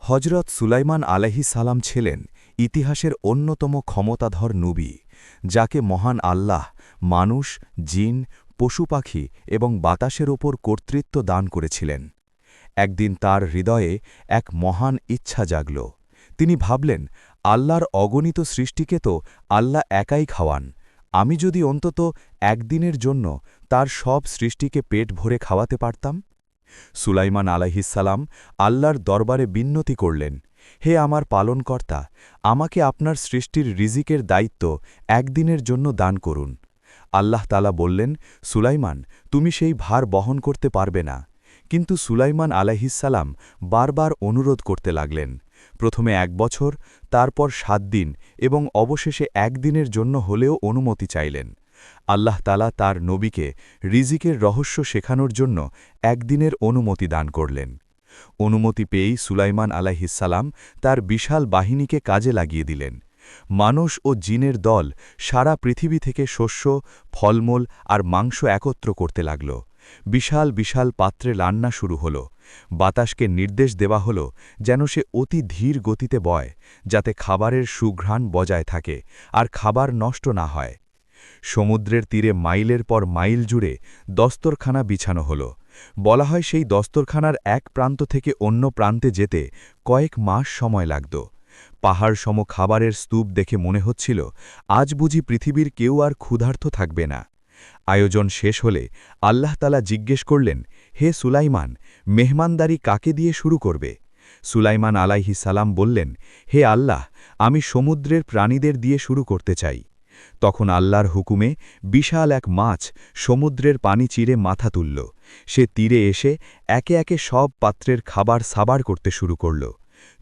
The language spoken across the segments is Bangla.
হজরত সুলাইমান আলাইহিসসালাম ছিলেন ইতিহাসের অন্যতম ক্ষমতাধর নবী, যাকে মহান আল্লাহ মানুষ, জিন, পশুপাখি এবং বাতাসের ওপর কর্তৃত্ব দান করেছিলেন। একদিন তার হৃদয়ে এক মহান ইচ্ছা জাগল। তিনি ভাবলেন, আল্লাহর অগণিত সৃষ্টিকে তো আল্লাহ একাই খাওয়ান, আমি যদি অন্তত একদিনের জন্য তার সব সৃষ্টিকে পেট ভরে খাওয়াতে পারতাম। সুলাইমান আলাইহিসসালাম আল্লাহর দরবারে বিন্নতি করলেন, হে আমার পালনকর্তা, আমাকে আপনার সৃষ্টির রিজিকের দায়িত্ব একদিনের জন্য দান করুন। আল্লাহ তাআলা বললেন, সুলাইমান, তুমি সেই ভার বহন করতে পারবে না। কিন্তু সুলাইমান আলাইহিসসালাম বারবার অনুরোধ করতে লাগলেন। প্রথমে 1 বছর, তারপর 7 দিন এবং অবশেষে একদিনের জন্য হলেও অনুমতি চাইলেন। আল্লাহ তাআলা তার নবীকে রিজিকের রহস্য শেখানোর জন্য একদিনের অনুমতি দান করলেন। অনুমতি পেয়েই সুলাইমান আলাইহিসসালাম তার বিশাল বাহিনীকে কাজে লাগিয়ে দিলেন। মানুষ ও জিনের দল সারা পৃথিবী থেকে শস্য, ফলমূল আর মাংস একত্র করতে লাগল। বিশাল বিশাল পাত্রে রান্না শুরু হল। বাতাসকে নির্দেশ দেওয়া হল যেন সে অতি ধীর গতিতে বয়, যাতে খাবারের সুঘ্রাণ বজায় থাকে আর খাবার নষ্ট না হয়। সমুদ্রের তীরে মাইলের পর মাইল জুড়ে দস্তরখানা বিছানো হল। বলা হয় সেই দস্তরখানার এক প্রান্ত থেকে অন্য প্রান্তে যেতে কয়েক মাস সময় লাগত। পাহাড়সম খাবারের স্তূপ দেখে মনে হচ্ছিল, আজ বুঝি পৃথিবীর কেউ আর ক্ষুধার্ত থাকবে না। আয়োজন শেষ হলে আল্লাহ তাআলা জিজ্ঞেস করলেন, হে সুলাইমান, মেহমানদারি কাকে দিয়ে শুরু করবে? সুলাইমান আলাইহিসসালাম বললেন, হে আল্লাহ, আমি সমুদ্রের প্রাণীদের দিয়ে শুরু করতে চাই। তখন আল্লাহর হুকুমে বিশাল এক মাছ সমুদ্রের পানি চিরে মাথা তুলল। সে তীরে এসে একে একে সব পাত্রের খাবার সাবার করতে শুরু করল।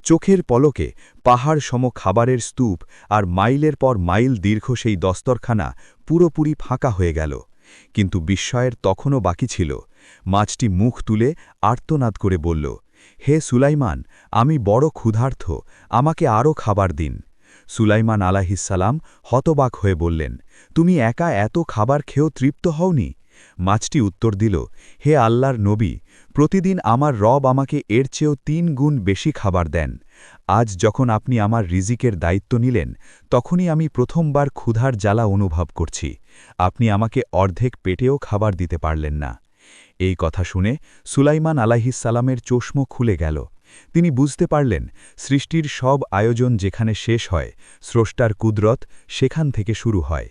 চোখের পলকে পাহাড় সম খাবারের স্তূপ আর মাইলের পর মাইল দীর্ঘ সেই দস্তরখানা পুরোপুরি ফাঁকা হয়ে গেল। কিন্তু বিস্ময়ের তখনও বাকি ছিল। মাছটি মুখ তুলে আর্তনাদ করে বলল, হে সুলাইমান, আমি বড় ক্ষুধার্ত, আমাকে আরও খাবার দিন। সুলাইমান আলাইহিসসালাম হতবাক হয়ে বললেন, তুমি একা এত খাবার খেয়েও তৃপ্ত হওনি? মাছটি উত্তর দিল, হে আল্লাহর নবী, প্রতিদিন আমার রব আমাকে এর চেয়েও 3 গুণ বেশি খাবার দেন। আজ যখন আপনি আমার রিজিকের দায়িত্ব নিলেন, তখনই আমি প্রথমবার ক্ষুধার জ্বালা অনুভব করছি। আপনি আমাকে অর্ধেক পেটেও খাবার দিতে পারলেন না। এই কথা শুনে সুলাইমান আলাইহিসসালামের চশম খুলে গেল। তিনি বুঝতে পারলেন, সৃষ্টির সব আয়োজন যেখানে শেষ হয়, স্রষ্টার কুদরত সেখান থেকে শুরু হয়।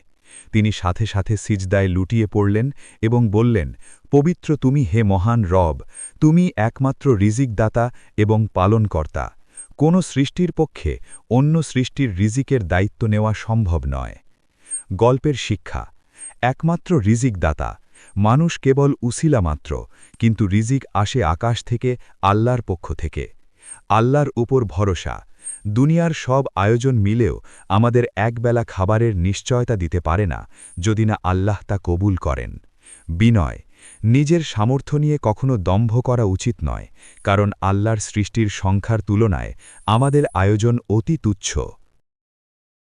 তিনি সাথে সাথে সিজদায় লুটিয়ে পড়লেন এবং বললেন, পবিত্র তুমি হে মহান রব, তুমি একমাত্র রিজিকদাতা এবং পালনকর্তা। কোনো সৃষ্টির পক্ষে অন্য সৃষ্টির রিজিকের দায়িত্ব নেওয়া সম্ভব নয়। গল্পের শিক্ষা, একমাত্র রিজিকদাতা, মানুষ কেবল উসিলা মাত্র, কিন্তু রিজিক আসে আকাশ থেকে, আল্লাহর পক্ষ থেকে। আল্লাহর উপর ভরসা, দুনিয়ার সব আয়োজন মিলেও আমাদের একবেলা খাবারের নিশ্চয়তা দিতে পারে না যদি না আল্লাহ তা কবুল করেন। বিনয়, নিজের সামর্থ্য নিয়ে কখনো দম্ভ করা উচিত নয়, কারণ আল্লাহর সৃষ্টির সংখ্যার তুলনায় আমাদের আয়োজন অতি তুচ্ছ।